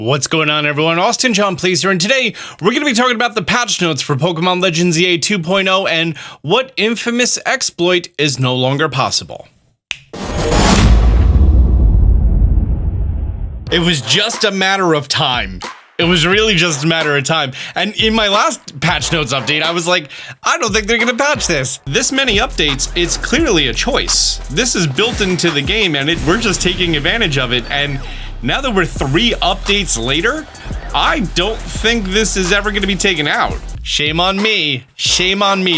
What's going on, everyone? Austin John Please here, and today we're going to be talking about the patch notes for Pokemon Legends Z-A V 2.0 and what infamous exploit is no longer possible. It was just a matter of time. It was really just a matter of time. And in my last patch notes update, I was like, I don't think they're gonna patch this. This many updates, it's clearly a choice. This is built into the game and we're just taking advantage of it. And now that we're 3 updates later, I don't think this is ever gonna be taken out. Shame on me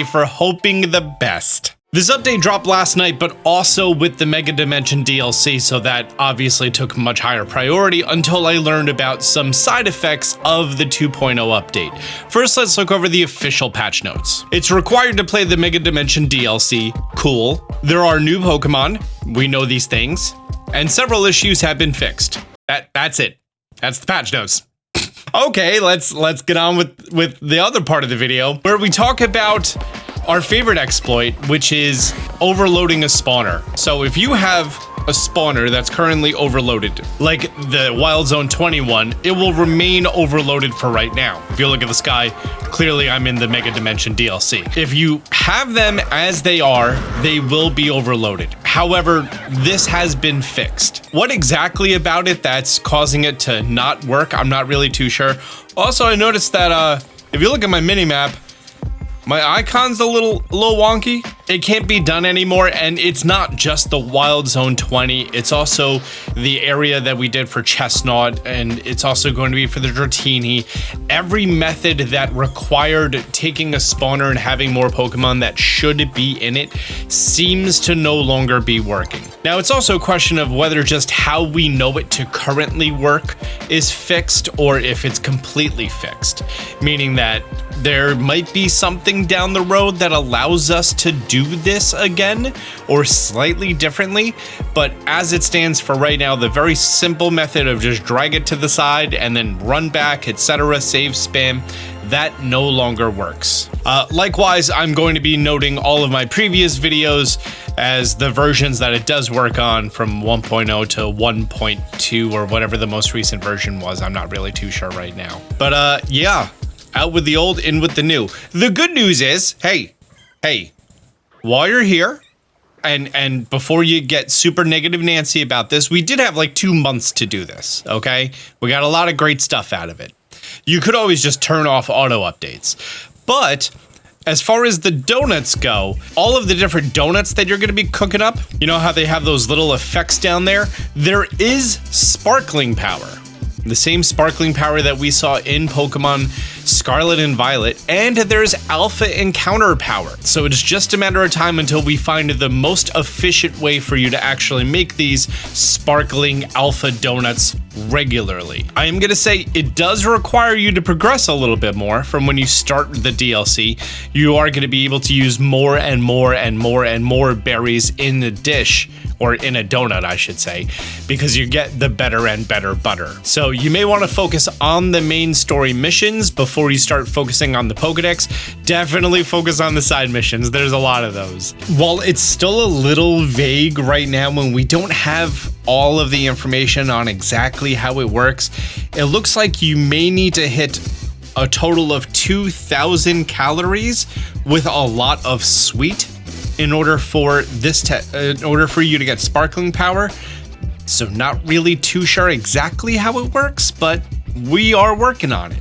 for hoping the best. This update dropped last night, but also with the Mega Dimension DLC, so that obviously took much higher priority until I learned about some side effects of the 2.0 update. First, let's look over the official patch notes. It's required to play the Mega Dimension DLC, cool. There are new Pokemon, we know these things, and several issues have been fixed. That's it. That's the patch notes. Okay, let's get on with the other part of the video, where we talk about our favorite exploit, which is overloading a spawner. So if you have a spawner that's currently overloaded, like the Wild Zone 21, it will remain overloaded for right now. If you look at the sky, clearly I'm in the Mega Dimension DLC. If you have them as they are, they will be overloaded. However, this has been fixed. What exactly about it that's causing it to not work, I'm not really too sure. Also, I noticed that if you look at my minimap, my icon's a little wonky. It can't be done anymore, and it's not just the Wild Zone 20, it's also the area that we did for Chestnut, and it's also going to be for the Dratini. Every method that required taking a spawner and having more Pokemon that should be in it seems to no longer be working. Now, it's also a question of whether just how we know it to currently work is fixed or if it's completely fixed, meaning that there might be something down the road that allows us to do this again or slightly differently, but as it stands for right now, the very simple method of just drag it to the side and then run back, etc., save spam, that no longer works. Likewise, I'm going to be noting all of my previous videos as the versions that it does work on, from 1.0 to 1.2 or whatever the most recent version was. I'm not really too sure right now. But yeah, out with the old, in with the new. The good news is, hey, while you're here, and before you get super negative Nancy about this, we did have like 2 months to do this, okay? We got a lot of great stuff out of it. You could always just turn off auto updates. But as far as the donuts go, all of the different donuts that you're gonna be cooking up, you know how they have those little effects down there? There is sparkling power. The same sparkling power that we saw in Pokemon Scarlet and Violet, and there's alpha encounter power. So it's just a matter of time until we find the most efficient way for you to actually make these sparkling alpha donuts regularly. I am gonna say it does require you to progress a little bit more from when you start the DLC. You are gonna be able to use more and more and more and more berries in the dish, or in a donut, I should say, because you get the better and better butter. So you may want to focus on the main story missions before you start focusing on the Pokedex. Definitely focus on the side missions. There's a lot of those. While it's still a little vague right now when we don't have all of the information on exactly how it works, it looks like you may need to hit a total of 2,000 calories with a lot of sweet in order for you to get sparkling power. So not really too sure exactly how it works, but we are working on it.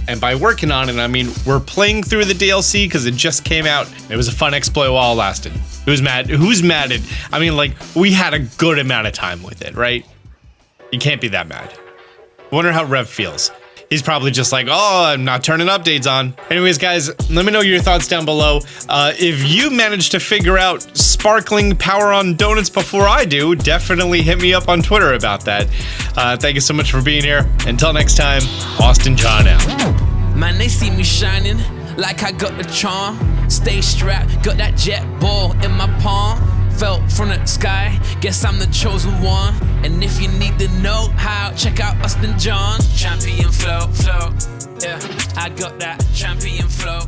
And by working on it, I mean we're playing through the DLC because it just came out. It was a fun exploit while it lasted. Who's mad? Who's mad at? I mean, like, we had a good amount of time with it, right? You can't be that mad. Wonder how Rev feels. He's probably just like, oh, I'm not turning updates on. Anyways, guys, let me know your thoughts down below. If you managed to figure out sparkling power on donuts before I do, definitely hit me up on Twitter about that. Thank you so much for being here. Until next time, Austin John out. Man, they see me shining like I got the charm. Stay strapped, got that jet ball in my palm. Fell from the sky, guess I'm the chosen one. And if you need to know how, check out Austin John. Champion flow, yeah, I got that champion flow.